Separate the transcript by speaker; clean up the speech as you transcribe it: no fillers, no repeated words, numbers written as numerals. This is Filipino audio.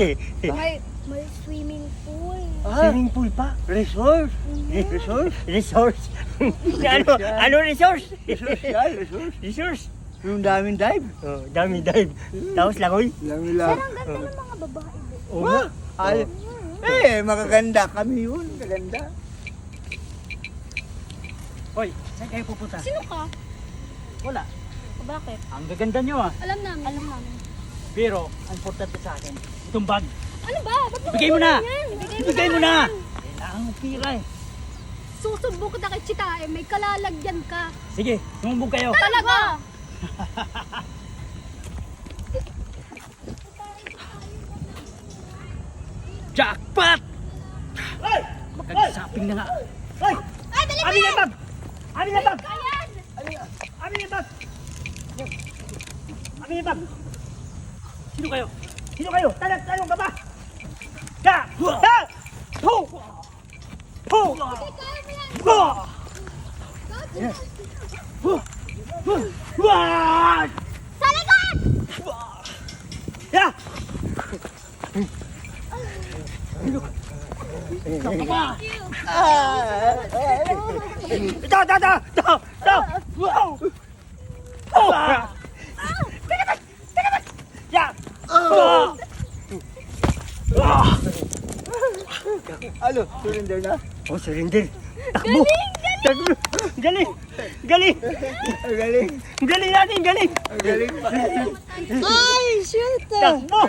Speaker 1: May swimming pool.
Speaker 2: Swimming pool pa?
Speaker 3: Resort.
Speaker 2: Resource? Resource? ano resource? Resource?
Speaker 3: Yung daming dive.
Speaker 2: Oh, dami dive. Tapos langoy.
Speaker 3: Dami
Speaker 1: Sir,
Speaker 3: lang.
Speaker 1: ang ganda ng mga babae.
Speaker 2: Oo nga.
Speaker 3: Ay, makaganda kami yun. Maganda.
Speaker 4: Hoy, saan kayo pupunta?
Speaker 1: Sino ka?
Speaker 4: Wala.
Speaker 1: Bakit?
Speaker 4: Ang gaganda nyo ah.
Speaker 1: Alam namin. Alam namin.
Speaker 4: Pero, ang importante sa akin, itong bag.
Speaker 1: Ano ba? Ba't
Speaker 4: Ibigay mo na!
Speaker 1: yan?
Speaker 4: Ibigay mo na! Kailangan mo pira eh.
Speaker 1: Susubok kita kay Chita, may kalalagyan ka.
Speaker 4: Sige, sumumbog kayo.
Speaker 1: Talaga?
Speaker 4: Jackpot! Magkag-shopping na nga.
Speaker 2: Hoy!
Speaker 1: Ay, dali
Speaker 2: Amin yung bag! Amin yung bag!
Speaker 1: Ayan!
Speaker 2: Amin yung bag! Amin yung bag!
Speaker 4: Sino kayo?
Speaker 2: Sino kayo? Talong ka ba? Da! Da! Ho! Ho! Ho! Wah!
Speaker 1: Sa likod!
Speaker 2: Ya! Ito! Wow! Oh! Ya!
Speaker 3: Ano? Surrender na?
Speaker 2: Oh, surrender. Takbo! Takbo! Galing! Galing!
Speaker 3: Ang galing.
Speaker 2: Galing natin! Galing!
Speaker 3: Ang galing pa.
Speaker 1: Ay, shoot!
Speaker 2: Takbo!